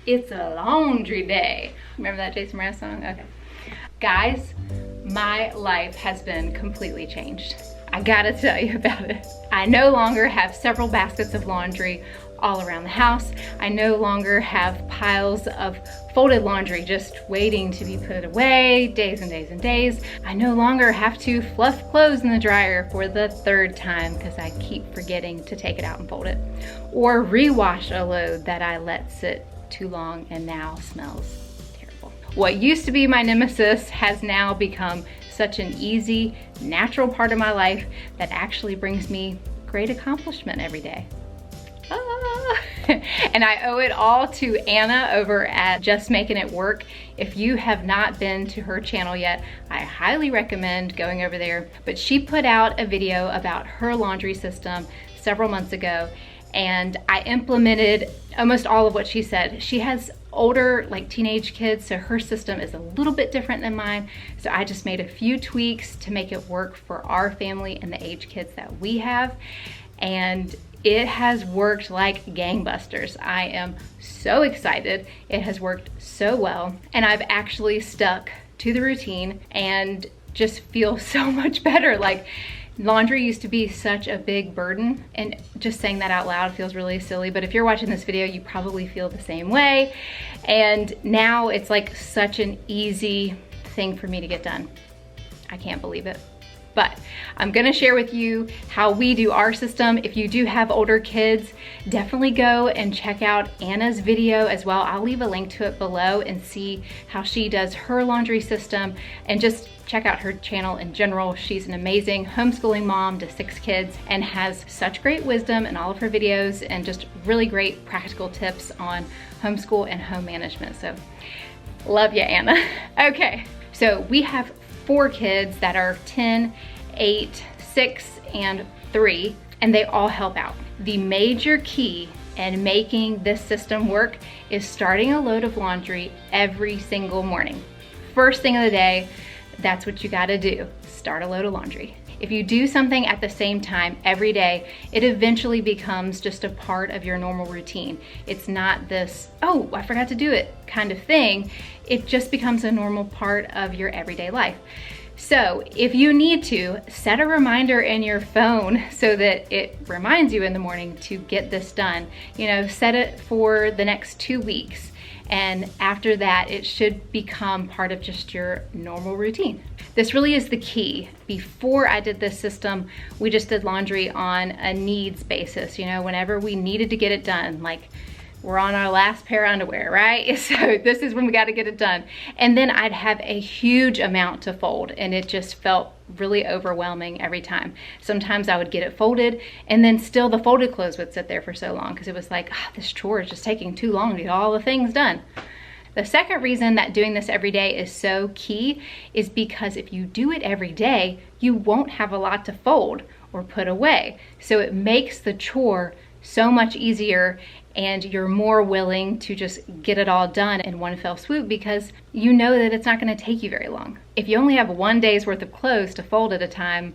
It's a laundry day. Remember that Jason Mraz song? Okay. Guys, my life has been completely changed. I gotta tell you about it. I no longer have several baskets of laundry all around the house. I no longer have piles of folded laundry just waiting to be put away, days and days and days. I no longer have to fluff clothes in the dryer for the third time because I keep forgetting to take it out and fold it. Or rewash a load that I let sit too long and now smells terrible. What used to be my nemesis has now become such an easy, natural part of my life that actually brings me great accomplishment every day. And I owe it all to Anna over at Just Making It Work. If you have not been to her channel yet, I highly recommend going over there. But she put out a video about her laundry system several months ago, and I implemented almost all of what she said. She has older, like teenage kids, so her system is a little bit different than mine. So I just made a few tweaks to make it work for our family and the age kids that we have. And it has worked like gangbusters. I am so excited. It has worked so well. And I've actually stuck to the routine and just feel so much better. Like, laundry used to be such a big burden, and just saying that out loud feels really silly, but if you're watching this video, you probably feel the same way. And now it's like such an easy thing for me to get done. I can't believe it. But I'm gonna share with you how we do our system. If you do have older kids, definitely go and check out Anna's video as well. I'll leave a link to it below and see how she does her laundry system, and just check out her channel in general. She's an amazing homeschooling mom to 6 kids and has such great wisdom in all of her videos and just really great practical tips on homeschool and home management. So love you, Anna. Okay, so we have 4 kids that are 10, 8, 6, and 3, and they all help out. The major key in making this system work is starting a load of laundry every single morning. First thing of the day, that's what you gotta do. Start a load of laundry. If you do something at the same time every day, it eventually becomes just a part of your normal routine. It's not this, oh, I forgot to do it kind of thing. It just becomes a normal part of your everyday life. So if you need to, set a reminder in your phone so that it reminds you in the morning to get this done. You know, set it for the next 2 weeks. And after that, it should become part of just your normal routine. This really is the key. Before I did this system, we just did laundry on a needs basis. You know, whenever we needed to get it done, like we're on our last pair of underwear, right? So this is when we got to get it done. And then I'd have a huge amount to fold, and it just felt really overwhelming every time. Sometimes I would get it folded, and then still the folded clothes would sit there for so long because it was like, oh, this chore is just taking too long to get all the things done. The second reason that doing this every day is so key is because if you do it every day, you won't have a lot to fold or put away. So it makes the chore so much easier, and you're more willing to just get it all done in one fell swoop because you know that it's not going to take you very long. If you only have 1 day's worth of clothes to fold at a time,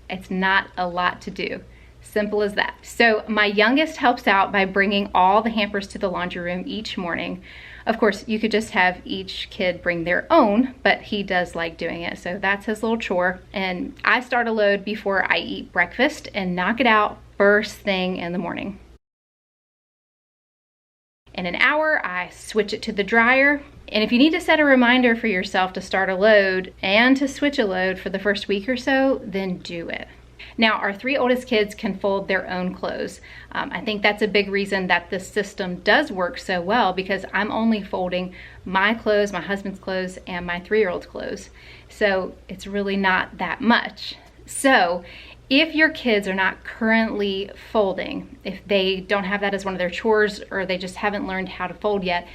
it's not a lot to do. Simple as that. So my youngest helps out by bringing all the hampers to the laundry room each morning. Of course, you could just have each kid bring their own, but he does like doing it, so that's his little chore. And I start a load before I eat breakfast and knock it out first thing in the morning. In an hour, I switch it to the dryer. And if you need to set a reminder for yourself to start a load and to switch a load for the first week or so, then do it. Now, our 3 oldest kids can fold their own clothes. I think that's a big reason that this system does work so well, because I'm only folding my clothes, my husband's clothes, and my 3-year-old's clothes. So it's really not that much. So if your kids are not currently folding, if they don't have that as one of their chores, or they just haven't learned how to fold yet,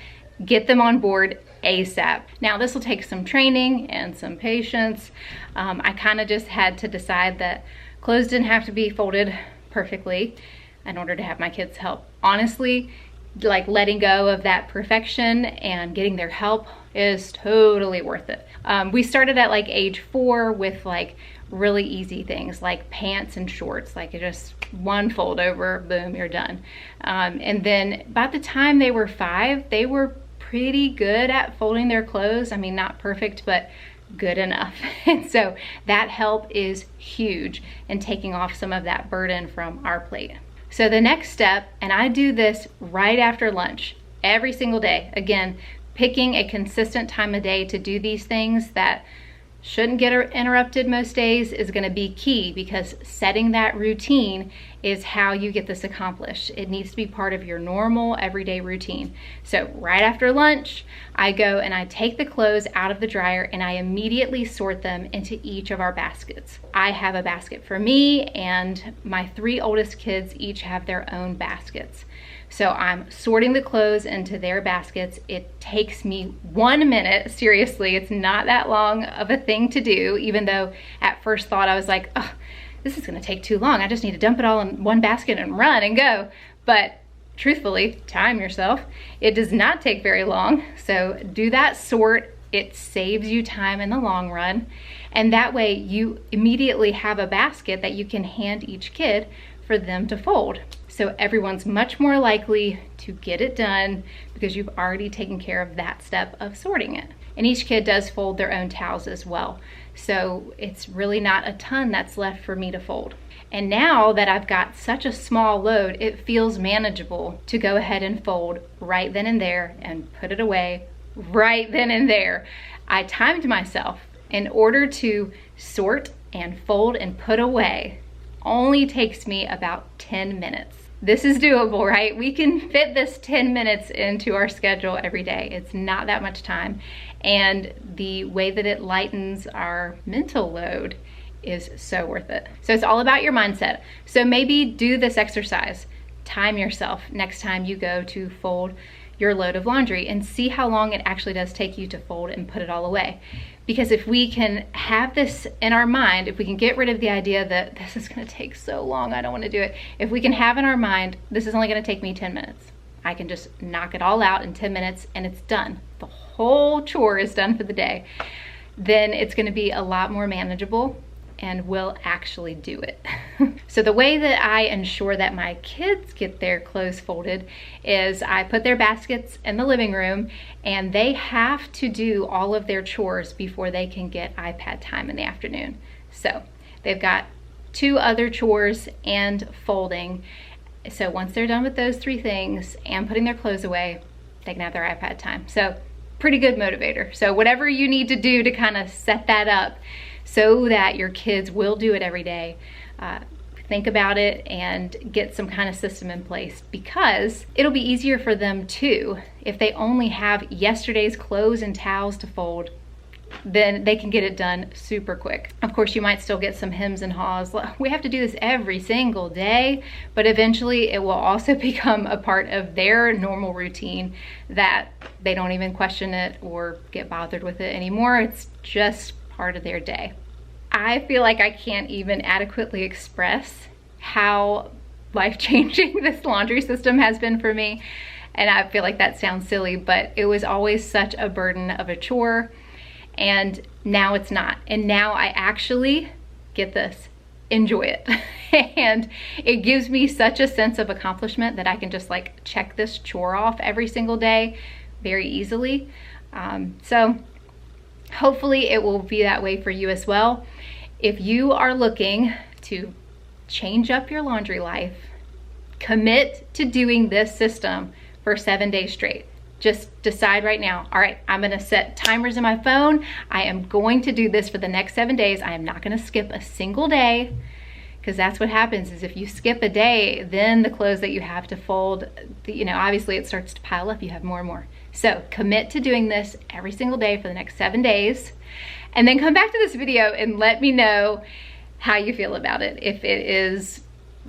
get them on board ASAP. Now, this will take some training and some patience. I kind of just had to decide that clothes didn't have to be folded perfectly in order to have my kids help. Honestly, like letting go of that perfection and getting their help is totally worth it. We started at like age 4 with like really easy things like pants and shorts, like just one fold over, boom, you're done. And then by the time they were 5, they were pretty good at folding their clothes. I mean, not perfect, but good enough. And so that help is huge in taking off some of that burden from our plate. So the next step, and I do this right after lunch every single day, again, picking a consistent time of day to do these things that shouldn't get interrupted most days is going to be key, because setting that routine is how you get this accomplished. It needs to be part of your normal everyday routine. So right after lunch, I go and I take the clothes out of the dryer and I immediately sort them into each of our baskets. I have a basket for me, and my 3 oldest kids each have their own baskets. So I'm sorting the clothes into their baskets. It takes me 1 minute, seriously, it's not that long of a thing to do, even though at first thought I was like, oh, this is gonna take too long. I just need to dump it all in one basket and run and go. But truthfully, time yourself. It does not take very long. So do that sort. It saves you time in the long run. And that way you immediately have a basket that you can hand each kid for them to fold. So everyone's much more likely to get it done because you've already taken care of that step of sorting it. And each kid does fold their own towels as well. So it's really not a ton that's left for me to fold. And now that I've got such a small load, it feels manageable to go ahead and fold right then and there and put it away right then and there. I timed myself. In order to sort and fold and put away only takes me about 10 minutes. This is doable, right? We can fit this 10 minutes into our schedule every day. It's not that much time. And the way that it lightens our mental load is so worth it. So it's all about your mindset. So maybe do this exercise. Time yourself next time you go to fold your load of laundry and see how long it actually does take you to fold and put it all away. Because if we can have this in our mind, if we can get rid of the idea that this is gonna take so long, I don't wanna do it. If we can have in our mind, this is only gonna take me 10 minutes. I can just knock it all out in 10 minutes and it's done. The whole chore is done for the day. Then it's gonna be a lot more manageable and we'll actually do it. So the way that I ensure that my kids get their clothes folded is I put their baskets in the living room and they have to do all of their chores before they can get iPad time in the afternoon. So they've got 2 other chores and folding. So once they're done with those 3 things and putting their clothes away, they can have their iPad time. So pretty good motivator. So whatever you need to do to kind of set that up so that your kids will do it every day, think about it and get some kind of system in place, because it'll be easier for them too. If they only have yesterday's clothes and towels to fold, then they can get it done super quick. Of course, you might still get some hems and haws. We have to do this every single day, but eventually it will also become a part of their normal routine that they don't even question it or get bothered with it anymore. It's just part of their day. I feel like I can't even adequately express how life-changing this laundry system has been for me. And I feel like that sounds silly, but it was always such a burden of a chore, and now it's not. And now I actually, get this, enjoy it. And it gives me such a sense of accomplishment that I can just like check this chore off every single day very easily. So hopefully it will be that way for you as well. If you are looking to change up your laundry life, commit to doing this system for 7 days straight. Just decide right now, all right, I'm gonna set timers in my phone. I am going to do this for the next 7 days. I am not gonna skip a single day, because that's what happens is if you skip a day, then the clothes that you have to fold, obviously it starts to pile up, you have more and more. So commit to doing this every single day for the next 7 days, and then come back to this video and let me know how you feel about it, if it is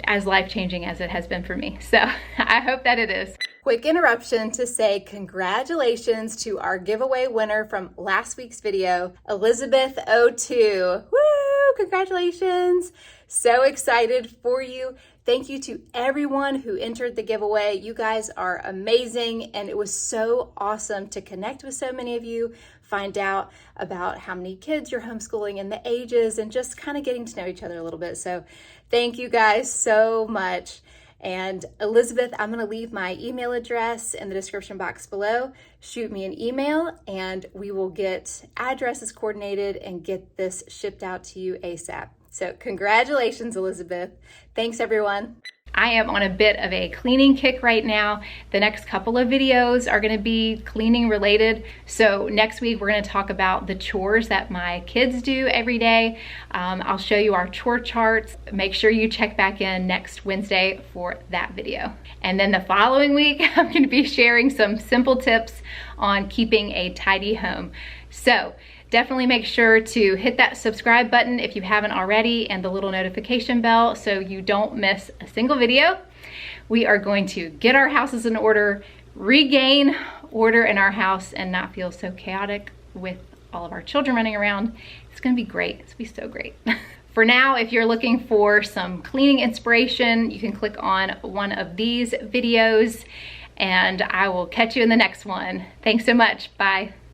as life-changing as it has been for me. So I hope that it is. Quick interruption to say congratulations to our giveaway winner from last week's video, Elizabeth02. Woo! Congratulations! So excited for you Thank you to everyone who entered the giveaway. You guys are amazing, and it was so awesome to connect with so many of you, find out about how many kids you're homeschooling and the ages, and just kind of getting to know each other a little bit. So thank you guys so much. And Elizabeth, I'm going to leave my email address in the description box below. Shoot me an email and we will get addresses coordinated and get this shipped out to you ASAP. So congratulations, Elizabeth. Thanks, everyone. I am on a bit of a cleaning kick right now. The next couple of videos are gonna be cleaning related. So next week, we're gonna talk about the chores that my kids do every day. I'll show you our chore charts. Make sure you check back in next Wednesday for that video. And then the following week, I'm gonna be sharing some simple tips on keeping a tidy home. So definitely make sure to hit that subscribe button if you haven't already, and the little notification bell so you don't miss a single video. We are going to get our houses in order, regain order in our house, and not feel so chaotic with all of our children running around. It's gonna be great. It's gonna be so great. For now, if you're looking for some cleaning inspiration, you can click on one of these videos, and I will catch you in the next one. Thanks so much. Bye.